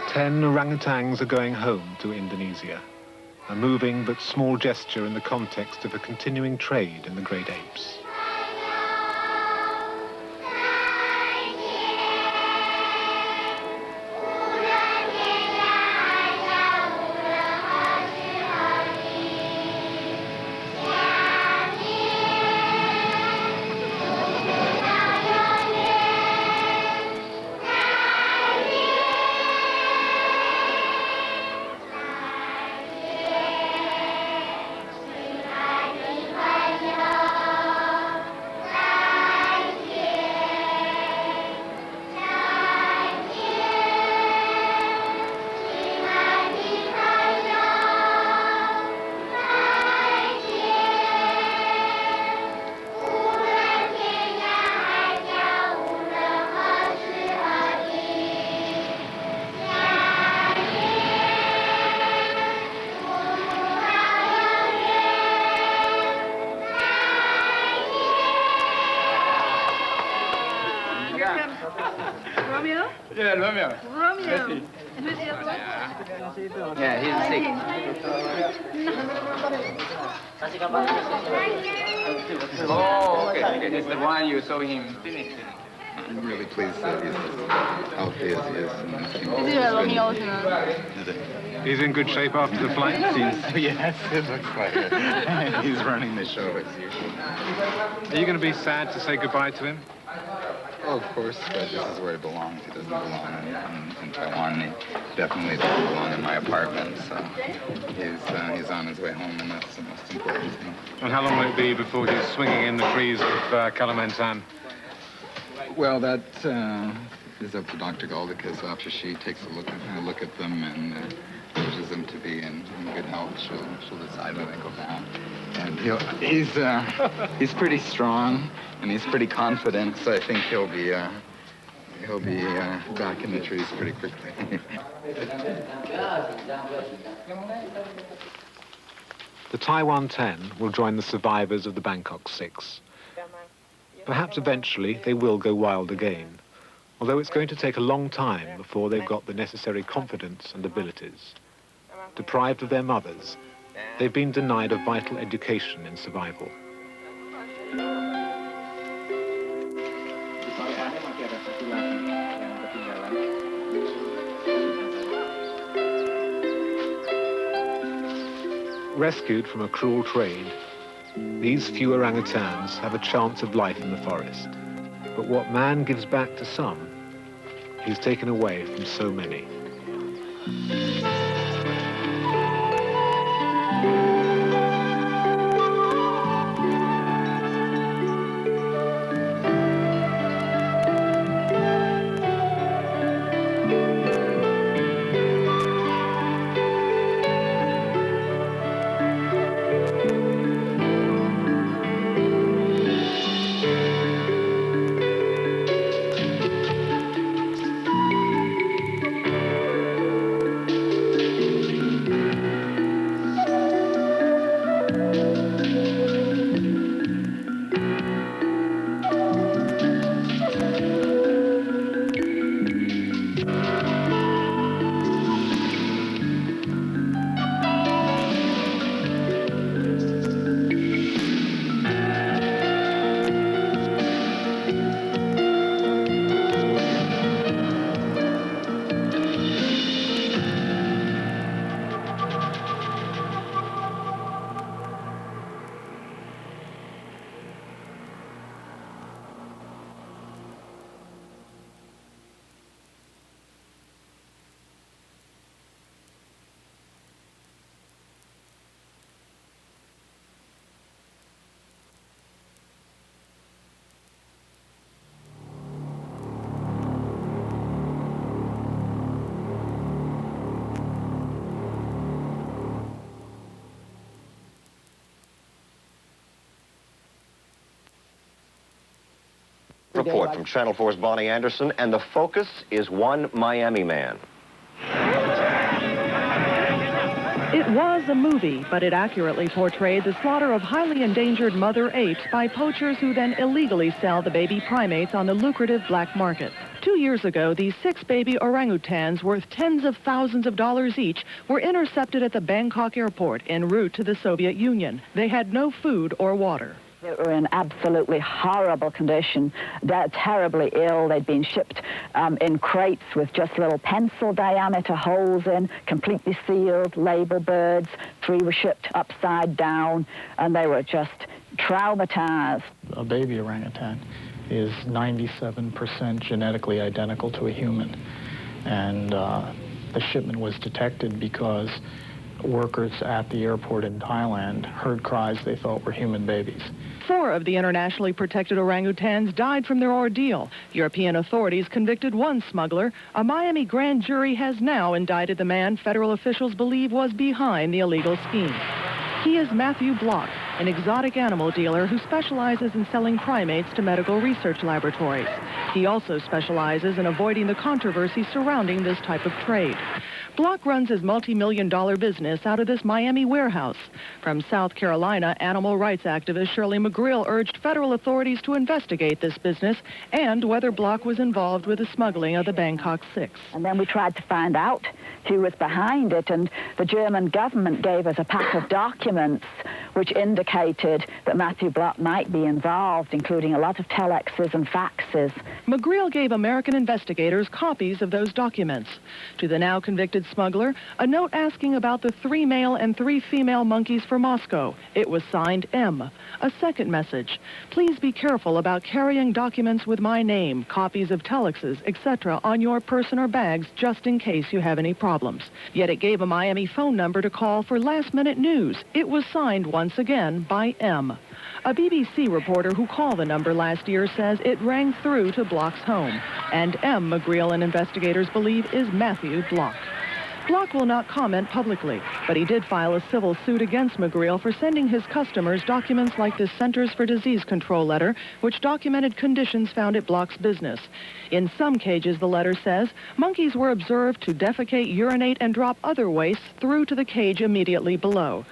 Ten orangutans are going home to Indonesia, a moving but small gesture in the context of a continuing trade in the great apes. Romeo? Yeah, Romeo. Romeo. Let's see. And who's the other one? Yeah, he's sick. Oh, okay. It's the one you saw him finish. I'm really pleased that he's as healthy as he is. Is it Romeo? He's in good shape after the flight? Yes, it looks like it. He's running the show as usual. Are you going to be sad to say goodbye to him? Oh, of course, but this is where he belongs. He doesn't belong in Taiwan. He definitely doesn't belong in my apartment. So he's on his way home, and that's the most important thing. And how long will it be before he's swinging in the trees of Kalimantan? Well, that is up to Dr. Goldicus. After she takes a look at them and wishes them to be in good health, she'll decide when they go back. And he's pretty strong and he's pretty confident, so I think he'll be back in the trees pretty quickly. The Taiwan 10 will join the survivors of the Bangkok Six. Perhaps eventually they will go wild again, although it's going to take a long time before they've got the necessary confidence and abilities. Deprived of their mothers, they've been denied a vital education in survival. Rescued from a cruel trade, these few orangutans have a chance of life in the forest. But what man gives back to some, he's taken away from so many. Report from Channel 4's Bonnie Anderson, and the focus is one Miami man. It was a movie, but it accurately portrayed the slaughter of highly endangered mother apes by poachers who then illegally sell the baby primates on the lucrative black market. 2 years ago, these 6 baby orangutans worth tens of thousands of dollars each were intercepted at the Bangkok airport en route to the Soviet Union. They had no food or water. They were in absolutely horrible condition. They're terribly ill. They'd been shipped in crates with just little pencil diameter holes in, completely sealed, label birds. 3 were shipped upside down, and they were just traumatized. A baby orangutan is 97% genetically identical to a human. And the shipment was detected because workers at the airport in Thailand heard cries they thought were human babies. 4 of the internationally protected orangutans died from their ordeal. European authorities convicted 1 smuggler. A Miami grand jury has now indicted the man federal officials believe was behind the illegal scheme. He is Matthew Block, an exotic animal dealer who specializes in selling primates to medical research laboratories. He also specializes in avoiding the controversy surrounding this type of trade. Block runs his multi-million-dollar business out of this Miami warehouse. From South Carolina, animal rights activist Shirley McGreal urged federal authorities to investigate this business and whether Block was involved with the smuggling of the Bangkok Six. And then we tried to find out who was behind it, and the German government gave us a pack of documents which indicated that Matthew Block might be involved, including a lot of telexes and faxes. McGreal gave American investigators copies of those documents. To the now convicted smuggler, a note asking about the 3 male and 3 female monkeys for Moscow. It was signed M. A second message: please be careful about carrying documents with my name, copies of telexes, etc. on your person or bags just in case you have any problems. Yet it gave a Miami phone number to call for last-minute news. It was signed once again by M. A BBC reporter who called the number last year says it rang through to Block's home, and M. McGreal and investigators believe is Matthew Block. Block will not comment publicly, but he did file a civil suit against McGreal for sending his customers documents like the Centers for Disease Control letter, which documented conditions found at Block's business. In some cages, the letter says, monkeys were observed to defecate, urinate, and drop other wastes through to the cage immediately below.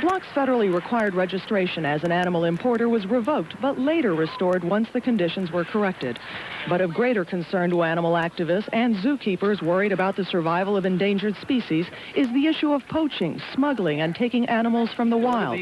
Block's federally required registration as an animal importer was revoked, but later restored once the conditions were corrected. But of greater concern to animal activists and zookeepers worried about the survival of endangered species is the issue of poaching, smuggling, and taking animals from the wild.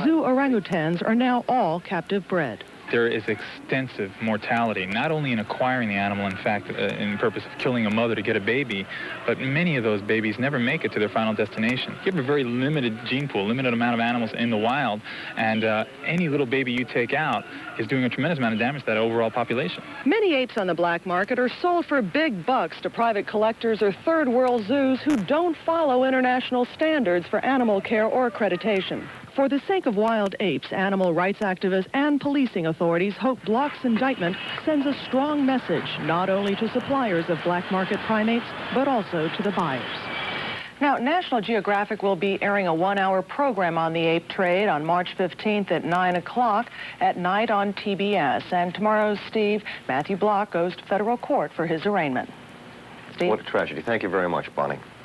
Zoo orangutans are now all captive bred. There is extensive mortality, not only in acquiring the animal, in fact, in the purpose of killing a mother to get a baby, but many of those babies never make it to their final destination. You have a very limited gene pool, limited amount of animals in the wild, and any little baby you take out is doing a tremendous amount of damage to that overall population. Many apes on the black market are sold for big bucks to private collectors or third world zoos who don't follow international standards for animal care or accreditation. For the sake of wild apes, animal rights activists and policing authorities hope Block's indictment sends a strong message not only to suppliers of black market primates, but also to the buyers. Now, National Geographic will be airing a 1-hour program on the ape trade on March 15th at 9 o'clock at night on TBS. And tomorrow, Steve, Matthew Block goes to federal court for his arraignment. Steve? What a tragedy. Thank you very much, Bonnie.